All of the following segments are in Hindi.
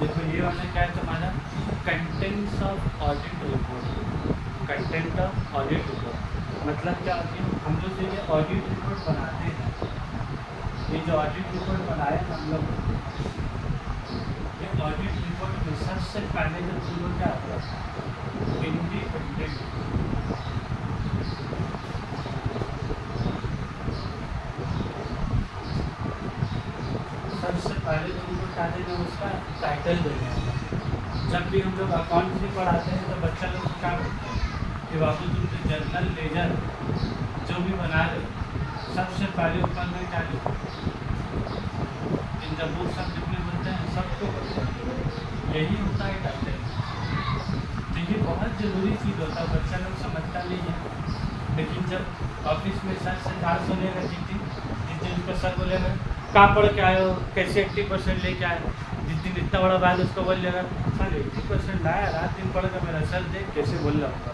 देखो ये वाला क्या है तुम्हारा, contents of audit report. Content of audit report मतलब क्या होती है, हम लोग जो ये ऑडिट रिपोर्ट बनाते हैं, ये जो ऑडिट रिपोर्ट बनाए हम लोग, ये ऑडिट रिपोर्ट में सबसे पहले जो तुम लोग क्या आता है, इंडिपेंडेंट, सबसे पहले तुम लोग क्या देना, उसका टाइटल देना होगा। जब भी हम लोग अकाउंट भी पढ़ाते हैं तो बच्चा लोग क्या बोलते हैं कि बाबू तुम जो जर्नल लेजर जो भी बना रहे, सबसे पहले ऊपर में क्या लिखो, इन जब बुक सब लिखने बोलते हैं सबको बोलते हैं, यही होता है टाइटल। तो ये बहुत ज़रूरी चीज़ होता है, बच्चा लोग समझता नहीं है। लेकिन जब ऑफिस में सर से बात सुनेगा, जिस दिन उसको सर बोलेगा कहाँ पढ़ के आए हो, कैसे 80% लेके आए, जिस दिन इतना बड़ा बात उसको बोल जाएगा सर 80% लाया, रात दिन पढ़ कर मेरा सर देख कैसे बोल रहा होगा।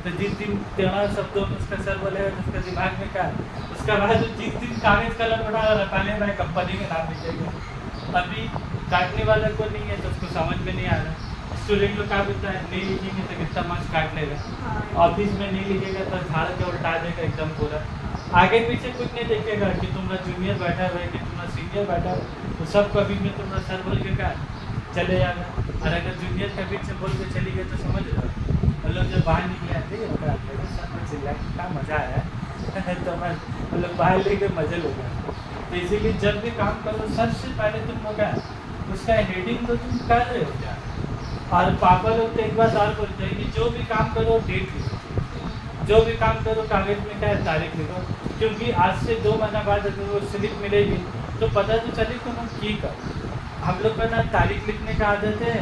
तो जिस दिन 13 शब्दों में उसका सर बोलेगा तो उसका दिमाग में क्या है, उसका बाद जिस दिन कागज़ कलम उठा रहा पहले मैं कंपनी के नाम लिखेगा। अभी काटने वाला को नहीं है तो उसको समझ में नहीं आ रहा। स्टूडेंट लोग क्या बोलता है, नहीं लिखेंगे तो कितना मार्क्स काट लेगा, ऑफिस में नहीं लिखेगा तो झाड़ के उल्टा देगा एकदम पूरा, आगे पीछे कुछ नहीं देखेगा कि तुम्हारा जूनियर बैठा हुआ है कि तुम्हारा सीनियर बैठा है, तो सब कभी में तुम्हारा सर बोल के क्या चले जाएगा। और अगर जूनियर कभी से बोल के चली गई तो समझ लो हम लोग जब बाहर निकले आते हैं सर में चिल्ला क्या मज़ा आया तो हम लोग बाहर लेके मजे लोग। तो इसीलिए जब भी काम करो सबसे पहले तुम लोग क्या उसका हेडिंग तो तुम कर रहे हो क्या। और पापा लोग तो एक बात और बोलते हैं कि जो भी काम करो डेट लिखो, जो भी काम करो कागज़ में क्या है तारीख लिखो, क्योंकि आज से 2 महीना बाद अगर वो स्लिप मिलेगी तो पता तो चले कि हम की कर। हम लोग का ना तारीख लिखने का आदत है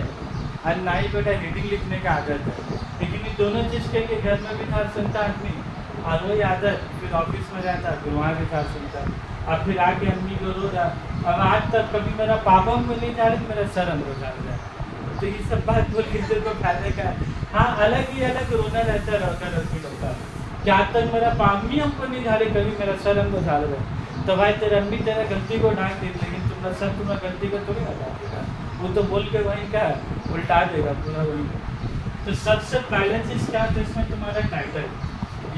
और ना ही बेटा हेडिंग लिखने का आदत है, लेकिन ये दोनों चीज़ के लिए घर में भी था सुनता आदमी, और वही आदत फिर ऑफिस में जाता फिर वहाँ भी था सुनता, और फिर आके अम्मी को रो रहा। अब आज तक कभी मेरा पापा को नहीं जा रही, मेरा सर हम जा रहा है। तो ये सब बात बोल के तेरे को फायदे का, हाँ अलग ही अलग रोना रहता रहता होता क्या तक मेरा पामी हमको नहीं झाड़े, कभी मेरा सर हमको झाड़ रहे तो भाई तेरा अम्मी तेरा गलती को डांट दी, लेकिन तुम्हारा सर तुम्हारा गलती को थोड़ी ना डांट देगा, वो तो बोल के वही क्या उल्टा देगा पूरा वही। तो सबसे पहले चीज़ क्या होता है इसमें तुम्हारा टाइटल,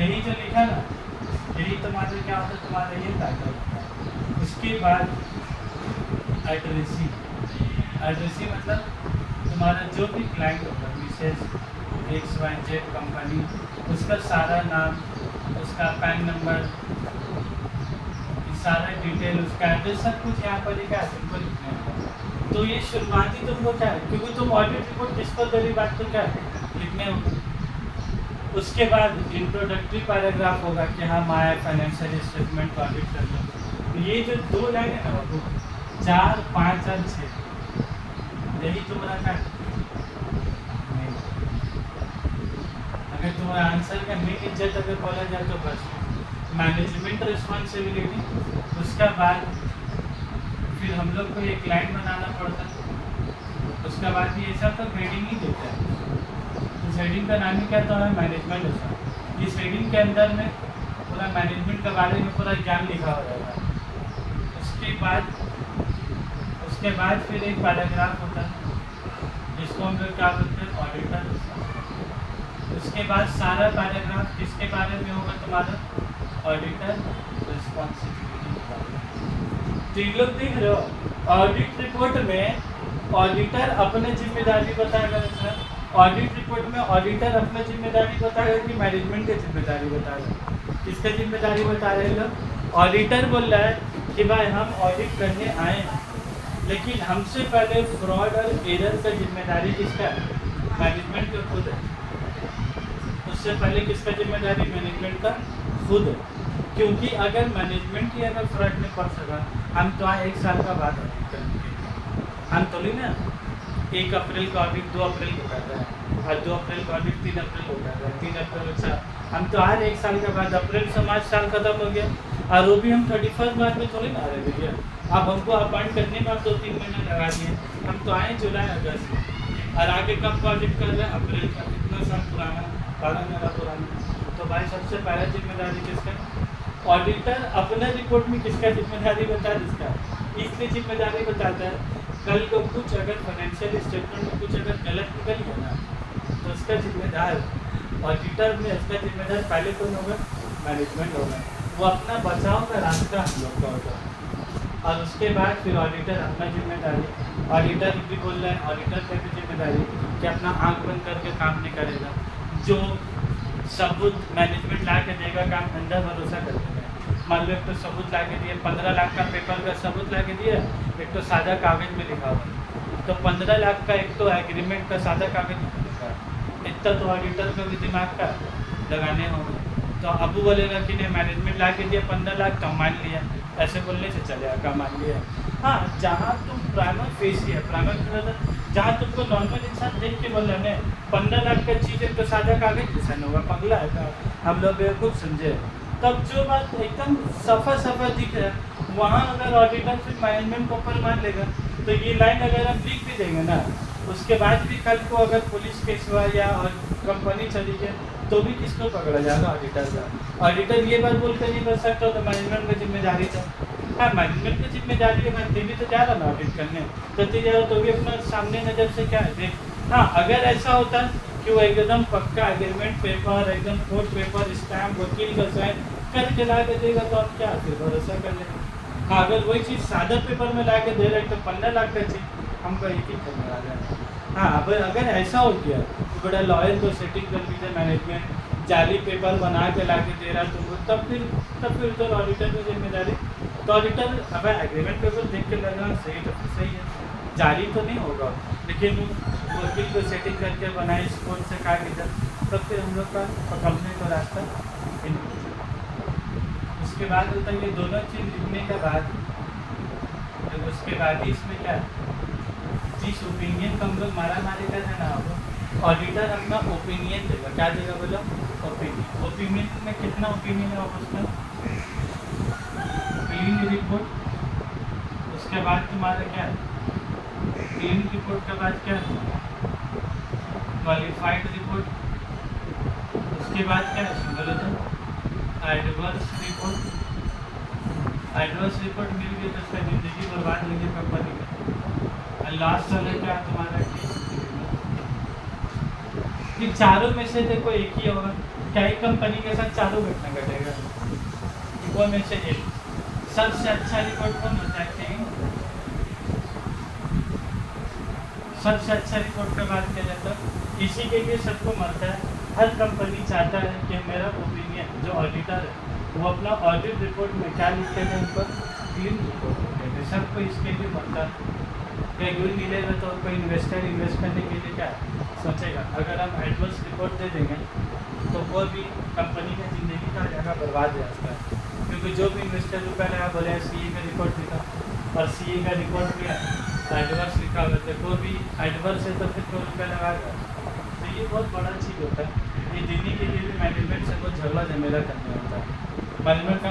यही जो लिखा ना यही तुम्हारा क्या होता है, तुम्हारा ये टाइटल। उसके बाद एड्रेसी, एड्रेसी मतलब तुम्हारा जो भी क्लाइंट होगा विशेष XYZ कंपनी, उसका सारा नाम, उसका पैन नंबर, सारा डिटेल, उसका एड्रेस सब कुछ यहाँ पर लिखा है, तुमको लिखना है। तो ये शुरुआती तुमको क्या है, क्योंकि तुम ऑडिट रिपोर्ट जिसको दे बात तो क्या है लिखने होगा। उसके बाद इंट्रोडक्टरी पैराग्राफ होगा कि हाँ माय फाइनेंशियल स्टेटमेंट ऑडिट कर लो। ये जो 2 लाइन है ना बाबू 4, 5 और 6 यही तुम्हारा क्या है। अगर तुम्हारा आंसर का मेन इज्जत अगर बोला जाए तो बस मैनेजमेंट रिस्पॉन्सिबिलिटी, उसका बाद फिर हम लोग को एक लाइन बनाना पड़ता है, उसका बाद ये सब तो हेडिंग ही देता है। इस हेडिंग का नाम ही क्या था, मैनेजमेंट है। इस हेडिंग के अंदर में पूरा मैनेजमेंट के बारे में पूरा ज्ञान लिखा हो जाता है। उसके बाद फिर एक पैराग्राफ होता है जिसको हम लोग क्या बोलते हैं ऑडिटर। उसके बाद सारा पैराग्राफ किसके बारे में होगा, तुम्हारा ऑडिटर रिस्पॉन्सिबिलिटी। तो ये लोग देख रहे हो ऑडिट रिपोर्ट में ऑडिटर अपने जिम्मेदारी बताएगा सर, ऑडिट रिपोर्ट में ऑडिटर अपनी जिम्मेदारी बताएगा कि मैनेजमेंट की जिम्मेदारी बताएगा। किसका जिम्मेदारी बता रहे लोग, ऑडिटर बोल रहा है कि भाई हम ऑडिट करने आए हैं, लेकिन हमसे पहले फ्रॉड और एरर का जिम्मेदारी किसका है, मैनेजमेंट का खुद है। उससे पहले किसका जिम्मेदारी, मैनेजमेंट का खुद है। क्योंकि अगर मैनेजमेंट ही अगर फ्रॉड नहीं कर सका, हम तो आए 1 साल का बाद ऑडिट करेंगे, हम तो नहीं ना 1 अप्रैल का ऑडिट 2 अप्रैल को कर रहे हैं, और 2 अप्रैल का ऑडिट 3 अप्रैल को कर रहे हैं, 3 अप्रैल अच्छा हम तो हर 1 साल के बाद अप्रैल से मार्च साल खत्म हो गया, और वो भी हम 31 मार्च में थोड़ी ना आ रहे भैया। अब हमको अपॉइंट करने में अब 2-3 महीने लगा दिए, हम तो आए जुलाई अगस्त में, और आगे कब ऑडिट कर रहे हैं, अप्रैल का, इतना साल पुराना 12 महीना पुराना। तो भाई सबसे पहला जिम्मेदारी किसका, ऑडिटर अपने रिपोर्ट में किसका जिम्मेदारी बता, इसलिए जिम्मेदारी बताता है कल को कुछ अगर फाइनेंशियल स्टेटमेंट में कुछ अगर गलत निकल गया ना, तो उसका जिम्मेदार ऑडिटर में, इसका जिम्मेदार पहले कौन होगा? मैनेजमेंट होगा। वो अपना बचाव का रास्ता हम लोग का होगा, और उसके बाद फिर ऑडिटर अपना जिम्मेदारी, ऑडिटर भी बोल रहे हैं, ऑडिटर की भी जिम्मेदारी कि अपना आंख बंद करके काम नहीं करेगा। जो सबूत मैनेजमेंट ला के देगा, काम अंधा भरोसा कर देगा। मान लो एक तो सबूत ला के दिए, 15 लाख का पेपर का सबूत ला के दिया, एक तो सादा कागज़ में लिखा हुआ, तो 15 लाख का एक तो एग्रीमेंट का सादा कागज़ में लिखा है, इतना तो ऑडिटर का भी दिमाग का लगाने होंगे। तो अबू बोलेगा कि नहीं मैनेजमेंट ला के दिया 15 लाख, तो मान लिया, ऐसे बोलने से चलेगा, मान लिया। हाँ, जहाँ तुम प्राइमर फेस है, प्राइमर जहाँ तुमको नॉर्मल इंसान देख के बोल रहे हैं 15 लाख का चीज़ है तो सादा कागज जैसा नहीं होगा, पगला है का हम लोग बेवकूफ़ समझे। तब जो बात एकदम सफ़ा दिख रहा है, वहाँ अगर ऑडिटर फिर मैनेजमेंट को ऊपर मान लेगा, तो ये लाइन अगर हम लिख भी देंगे ना, उसके बाद भी कल को अगर पुलिस केस हुआ या कंपनी चली जाए, तो भी किसको पकड़ा जाएगा? ऑडिटर का। ऑडिटर ये बात बोल कर नहीं कर सकता, तो मैनेजमेंट की जिम्मेदारी था। हाँ, मैनेजमेंट की जिम्मेदारी है, मैं भी तो जा रहा ना ऑडिट करने, तो जा रहा, तो भी अपना सामने नज़र से क्या है देख। हाँ, अगर ऐसा होता कि वो एकदम पक्का एग्रीमेंट पेपर, एकदम कोर्ट पेपर, स्टैम्प, वकील का साइन करके ला के देगा, तो आप क्या फिर भरोसा कर लेंगे। हाँ, अगर वही चीज़ सादा पेपर में ला के दे रहे तो 15 लाख का चीज़ हमको एक ही करने आ जाए। हाँ, अब अगर ऐसा हो गया तो बड़ा लॉयर को सेटिंग कर लीजिए, मैनेजमेंट जाली पेपर बना के ला के दे रहा तुमको, तब फिर तो ऑडिटर की जिम्मेदारी। तो ऑडिटर अब एग्रीमेंट पेपर देख के लगा सही तो फिर सही है, जाली तो नहीं होगा, लेकिन वकील को सेटिंग करके बनाए कोर्ट से कहा कि तब फिर हम लोग का पकड़ने का रास्ता। उसके बाद होता है ये दोनों चीज़ लिखने के बाद, तो उसके बाद ही इसमें क्या जिस ओपिनियन का हम लोग मारी कर है ना, ऑडिटर अपना ओपिनियन देगा। क्या देगा बोलो? ओपिनियन। ओपिनियन में कितना ओपिनियन है उसका? क्लीन रिपोर्ट, उसके बाद तुम्हारा क्या है? क्लीन रिपोर्ट के बाद क्या है? क्वालिफाइड रिपोर्ट, उसके बाद क्या है? बोलो तो एडवर्स रिपोर्ट। एडवर्स रिपोर्ट मिल गई तो उसका ज़िंदगी बर्बाद हो गई कंपनी में। और लास्ट वाला क्या तुम्हारा? कि चारों में से देखो एक ही होगा, क्या ही कंपनी के साथ चारों घटना घटेगा? वो में से एक। सबसे अच्छा रिपोर्ट कौन होता है? सबसे अच्छा रिपोर्ट का बात किया जाता है, इसी के लिए सबको मरता है। हर कंपनी चाहता है कि मेरा ओपिनियन जो ऑडिटर है वो अपना ऑडिट रिपोर्ट में क्या लिखते हैं, उन पर क्लीन रिपोर्ट लिखते हैं। सबको इसके लिए मरता है। कोई मिलेगा तो कोई इन्वेस्टर इन्वेस्ट करने के लिए क्या सोचेगा? अगर हम एडवर्स रिपोर्ट दे देंगे तो वो भी कंपनी का ज़िंदगी का जगह बर्बाद हो जाता है, क्योंकि जो भी इन्वेस्टर रुपया लगा बोले सीए का रिपोर्ट लिखा, और सीए का रिपोर्ट में एडवर्स लिखा हुआ तो वो भी एडवर्स है तो फिर कोई रुपया लगाएगा। तो ये बहुत बड़ा चीज़ होता है, ये देने के लिए भी मैनेजमेंट से बहुत झगड़ा झमेला करना होता है। मैनेजमेंट का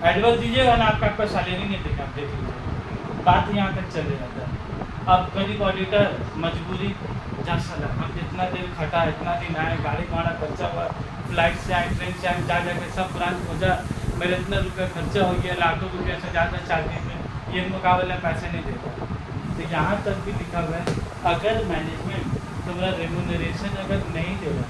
एडवर्स दीजिएगा ना, आपका सैलरी नहीं देगा, आप देख लीजिए, बात यहाँ तक चले जाता है। अब गरीब ऑडिटर मजबूरी जा सला, हम जितना देर खटा, इतना दिन आए, गाड़ी भाड़ा खर्चा हुआ, फ्लाइट से आए, ट्रेन से आए, जा जाके सब ब्रांच पहुँचा, मेरे इतना रुपया खर्चा हो गया, लाखों रुपये से ज़्यादा चार्जेज में, ये मुकाबला पैसे नहीं देता। तो यहाँ तक भी लिखा हुआ है, अगर मैनेजमेंट तुम्हारा रेम्यूनरेशन अगर नहीं देगा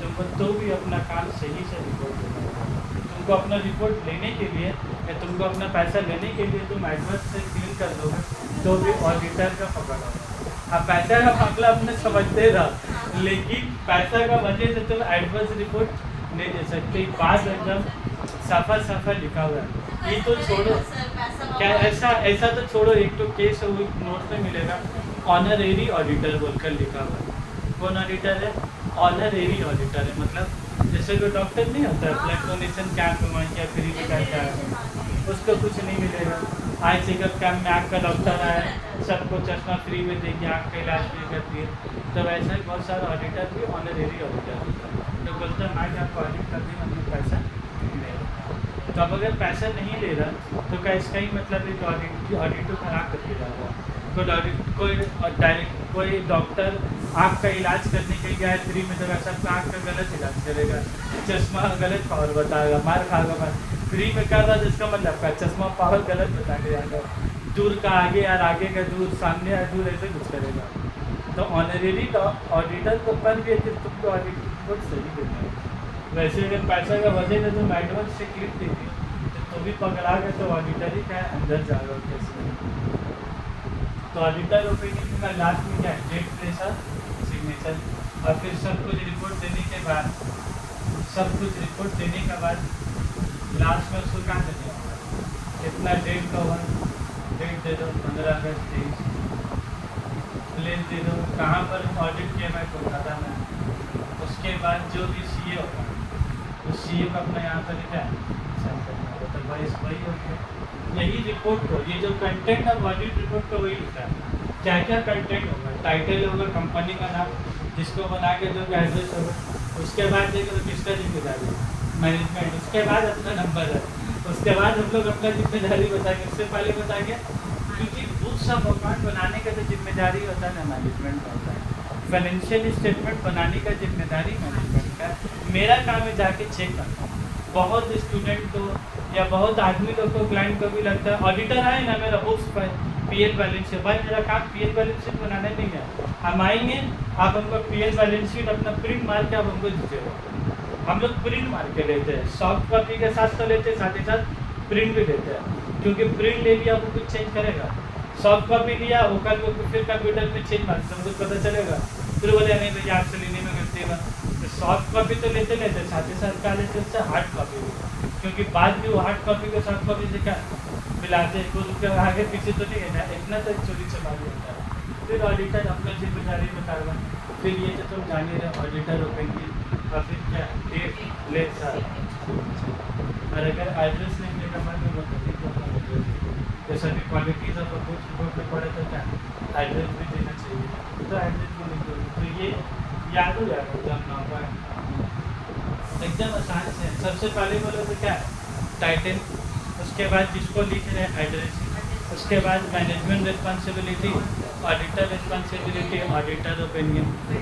तुमको, तो भी अपना काम सही से रिपोर्ट देगा। तुमको अपना रिपोर्ट लेने के लिए या तुमको अपना पैसा लेने के लिए तुम एडवर्स से क्लीन कर दोगे तो भी ऑडिटर का पकड़ होगा। अब पैसा का मामला अपने समझते रहा, लेकिन पैसा का वजह से तुम एडवर्स रिपोर्ट नहीं दे सकते। बात एकदम साफा लिखा हुआ है। ये तो छोड़ो, क्या ऐसा तो छोड़ो, एक तो केस वो नोट में मिलेगा, ऑनरेरी ऑडिटर बोलकर लिखा हुआ है। कौन ऑडिटर है? ऑनरेरी ऑडिटर है, मतलब जैसे कोई डॉक्टर नहीं होता है, ब्लड डोनेशन कैंप में या फ्री में करता है, उसको कुछ नहीं मिलेगा। आई चेकअप कैंप में आँख का डॉक्टर आया, सबको चश्मा फ्री में देगी, आँख का इलाज फ्री करती है। तो वैसे ही बहुत सारे ऑडिटर भी ऑनरेरी ऑडिटर होता है, तो बोलते हैं आज आपको ऑडिट कर देंगे, हमने पैसा नहीं ले रहा। तो अब अगर पैसा नहीं ले रहा तो क्या इसका ही मतलब है कि ऑडिट तो खराब करके जा रहा है। कोई डॉक्टर आँख का इलाज करने के लिए गया है फ्री में, तो वैसा आँख का गलत इलाज करेगा, चश्मा गलत पावर बताएगा, मार खाएगा। फ्री में कर रहा है जिसका मतलब का चश्मा पावर गलत बता के जाएगा, दूर का आगे और आगे का दूर, सामने या दूर, ऐसे कुछ करेगा। तो ऑनरेरी ऑडिटर को कर भी फिर तुमको ऑडिट रिपोर्ट सही देना है। वैसे अगर पैसा का वजह है तो एडवांस से क्लिक देगी तो भी पकड़ा गया तो ऑडिटर ही क्या अंदर जाएगा कैसे। तो ऑडिटर ओपिनियन का लास्ट में क्या है, डेट प्रेशर सिग्नेचर, और फिर सब कुछ रिपोर्ट देने के बाद लास्ट में उसको कहाँ देना होगा, कितना डेट का हुआ, डेट दे दो 15 अगस्त 23, प्लेस दे दो कहाँ पर ऑडिट किया, मैं कोलकाता में। उसके बाद जो भी सीए होगा तो सीए को अपना यहाँ पर क्या सेंड करना होगा। तो वही हो गया यही रिपोर्ट को, ये जो कंटेंट ऑफ ऑडिट रिपोर्ट का वही लिखा है। क्या क्या कंटेंट होगा, टाइटल होगा, कंपनी का नाम, जिसको बना के जो एड्रेस होगा, उसके बाद देखो तो किसका जिम्मेदारी है, मैनेजमेंट, उसके बाद अपना नंबर है, उसके बाद हम लोग अपना जिम्मेदारी बताएंगे। उससे पहले बताएंगे क्योंकि बुक्स ऑफ अकाउंट बनाने का जो जिम्मेदारी होता है ना मैनेजमेंट का होता है, फाइनेंशियल स्टेटमेंट बनाने का जिम्मेदारी मैनेजमेंट का। मेरा काम है जाके चेक करना। बहुत स्टूडेंट को या बहुत आदमी लोग को, क्लाइंट को भी लगता है ऑडिटर आए ना मेरा बुक्स पर पीएल बैलेंस शीट, भाई मेरा काम पीएल बैलेंस शीट बनाना नहीं है। हम आएंगे, आप हमको पीएल बैलेंस शीट अपना प्रिंट मार के आप हमको दीजिएगा। हम लोग प्रिंट मार के लेते हैं, सॉफ्ट कॉपी के साथ तो लेते हैं, साथ ही साथ प्रिंट भी लेते हैं, क्योंकि प्रिंट ले लिया वो कुछ चेंज करेगा, सॉफ्ट कॉपी लिया वो कल को फिर कंप्यूटर में चेंज मार हमको पता चलेगा, फिर बोले नहीं भैया आपसे लेने में गलती हुआ। तो सॉफ्ट कॉपी तो लेते साथ ही साथ क्या लेते उससे हार्ड कॉपी भी, क्योंकि बाद में वो हार्ड कॉपी को सॉफ्ट कॉपी से क्या मिलाते हैं, कुछ उसके आगे पीछे तो नहीं है ना, इतना तक चोरी चला होता है। फिर ऑडिटर अपना जिम्मेदारी बताएगा। फिर ये तो तुम जान ही रहे ऑडिटर ओपन और फिर क्या डेट लेट सर, और अगर एड्रेस नहीं लेना मन में बताइए जैसा कि क्वालिटीज ऑफ बुक्स रिपोर्ट में पड़े तो क्या एड्रेस भी देना चाहिए, तो एड्रेस भी लिख दो। तो ये याद हो जाएगा एग्जाम ना हुआ एकदम आसान से। सबसे पहले बोलो तो क्या टाइटल, उसके बाद जिसको लिख रहे हैं एड्रेस, उसके बाद management responsibility, auditor responsibility, auditor opinion, फिर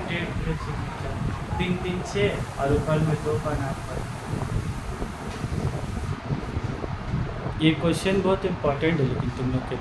डेट, फिर सिग्नेचर, 3 3 6 और ऊपर में 2 का नाम पर। ये क्वेश्चन बहुत इंपॉर्टेंट है लेकिन तुम लोग के